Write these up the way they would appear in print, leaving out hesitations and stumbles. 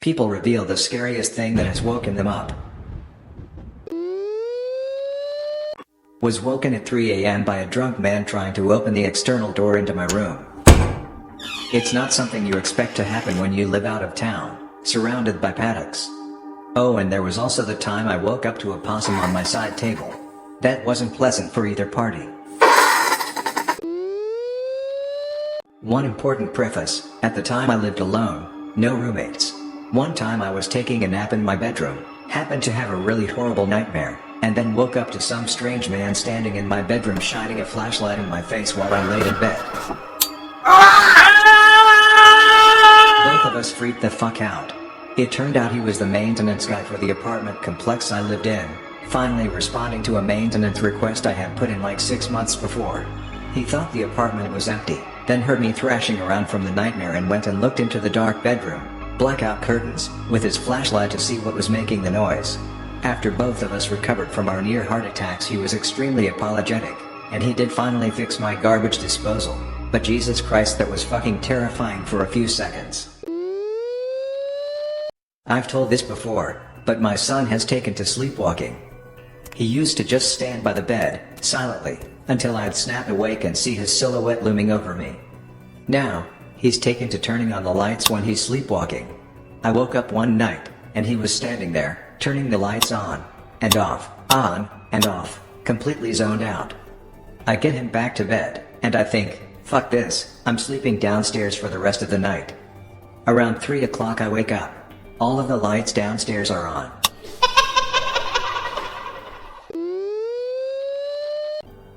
People reveal the scariest thing that has woken them up. Was woken at 3 a.m. by a drunk man trying to open the external door into my room. It's not something you expect to happen when you live out of town, surrounded by paddocks. Oh, and there was also the time I woke up to a possum on my side table. That wasn't pleasant for either party. One important preface: at the time I lived alone, no roommates. One time I was taking a nap in my bedroom, happened to have a really horrible nightmare, and then woke up to some strange man standing in my bedroom shining a flashlight in my face while I laid in bed. Both of us freaked the fuck out. It turned out he was the maintenance guy for the apartment complex I lived in, finally responding to a maintenance request I had put in like 6 months before. He thought the apartment was empty, then heard me thrashing around from the nightmare and went and looked into the dark bedroom, blackout curtains, with his flashlight to see what was making the noise. After both of us recovered from our near heart attacks, he was extremely apologetic, and he did finally fix my garbage disposal. But Jesus Christ, that was fucking terrifying for a few seconds. I've told this before, but my son has taken to sleepwalking. He used to just stand by the bed, silently, until I'd snap awake and see his silhouette looming over me. Now, he's taken to turning on the lights when he's sleepwalking. I woke up one night, and he was standing there, turning the lights on and off, completely zoned out. I get him back to bed, and I think, fuck this, I'm sleeping downstairs for the rest of the night. Around 3 o'clock I wake up. All of the lights downstairs are on.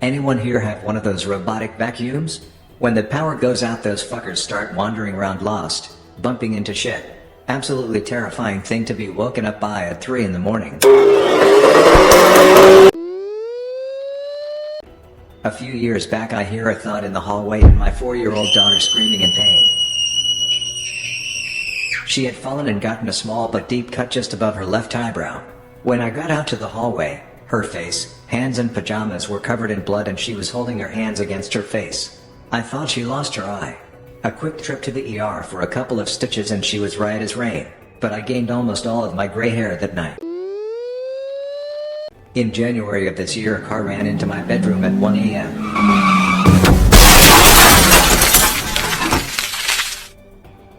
Anyone here have one of those robotic vacuums? When the power goes out, those fuckers start wandering around lost, bumping into shit. Absolutely terrifying thing to be woken up by at 3 in the morning. A few years back I hear a thud in the hallway and my 4-year-old daughter screaming in pain. She had fallen and gotten a small but deep cut just above her left eyebrow. When I got out to the hallway, her face, hands and pajamas were covered in blood and she was holding her hands against her face. I thought she lost her eye. A quick trip to the ER for a couple of stitches and she was right as rain, but I gained almost all of my gray hair that night. In January of this year, a car ran into my bedroom at 1 a.m.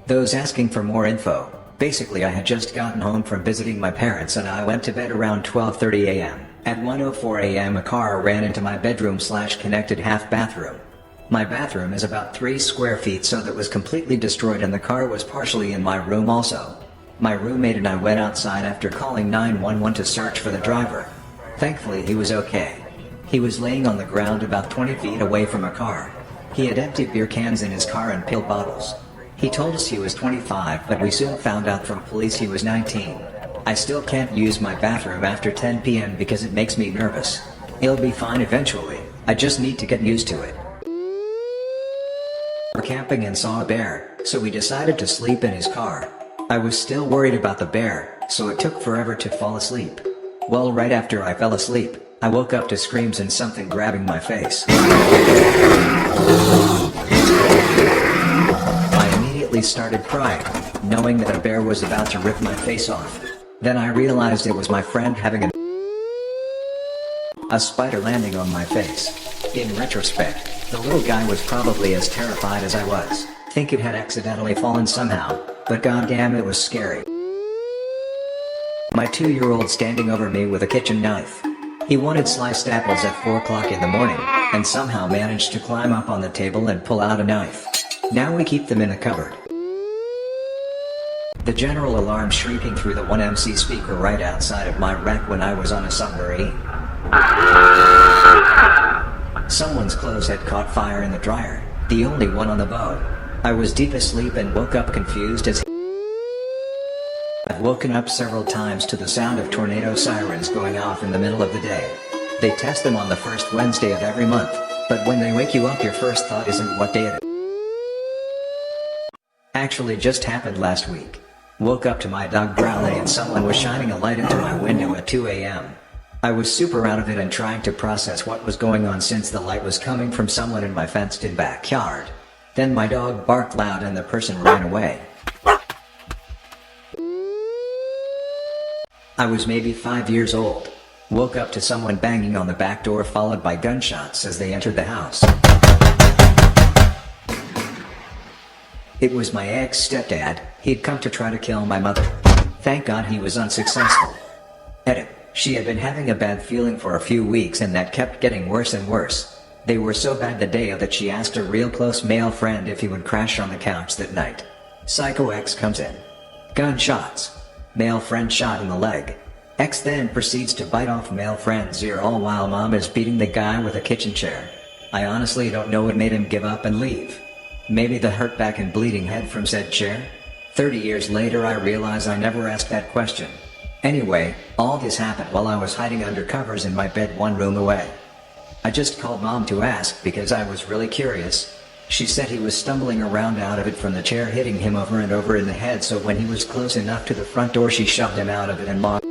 Those asking for more info, basically I had just gotten home from visiting my parents and I went to bed around 12:30 a.m. At 1:04 a.m. a car ran into my bedroom/connected half bathroom. My bathroom is about 3 square feet, so that was completely destroyed, and the car was partially in my room also. My roommate and I went outside after calling 911 to search for the driver. Thankfully he was okay. He was laying on the ground about 20 feet away from a car. He had empty beer cans in his car and pill bottles. He told us he was 25, but we soon found out from police he was 19. I still can't use my bathroom after 10 p.m. because it makes me nervous. It'll be fine eventually, I just need to get used to it. We're camping and saw a bear, so we decided to sleep in his car. I was still worried about the bear, so it took forever to fall asleep. Well, right after I fell asleep, I woke up to screams and something grabbing my face. Started crying, knowing that a bear was about to rip my face off. Then I realized it was my friend having a spider landing on my face. In retrospect, the little guy was probably as terrified as I was. Think it had accidentally fallen somehow, but goddamn it was scary. My 2-year-old standing over me with a kitchen knife. He wanted sliced apples at 4 o'clock in the morning, and somehow managed to climb up on the table and pull out a knife. Now we keep them in a cupboard. The general alarm shrieking through the 1MC speaker right outside of my rack when I was on a submarine. Someone's clothes had caught fire in the dryer, the only one on the boat. I was deep asleep and woke up confused as I've woken up several times to the sound of tornado sirens going off in the middle of the day. They test them on the first Wednesday of every month, but when they wake you up your first thought isn't what day it is. Actually just happened last week. Woke up to my dog growling and someone was shining a light into my window at 2 a.m. I was super out of it and trying to process what was going on since the light was coming from someone in my fenced-in backyard. Then my dog barked loud and the person ran away. I was maybe 5 years old. Woke up to someone banging on the back door followed by gunshots as they entered the house. It was my ex-stepdad. He'd come to try to kill my mother. Thank God he was unsuccessful. Edit. She had been having a bad feeling for a few weeks and that kept getting worse and worse. They were so bad the day of that she asked a real close male friend if he would crash on the couch that night. Psycho X comes in. Gunshots. Male friend shot in the leg. X then proceeds to bite off male friend's ear all while mom is beating the guy with a kitchen chair. I honestly don't know what made him give up and leave. Maybe the hurt back and bleeding head from said chair? 30 years later I realize I never asked that question. Anyway, all this happened while I was hiding under covers in my bed one room away. I just called mom to ask because I was really curious. She said he was stumbling around out of it from the chair hitting him over and over in the head, so when he was close enough to the front door she shoved him out of it and locked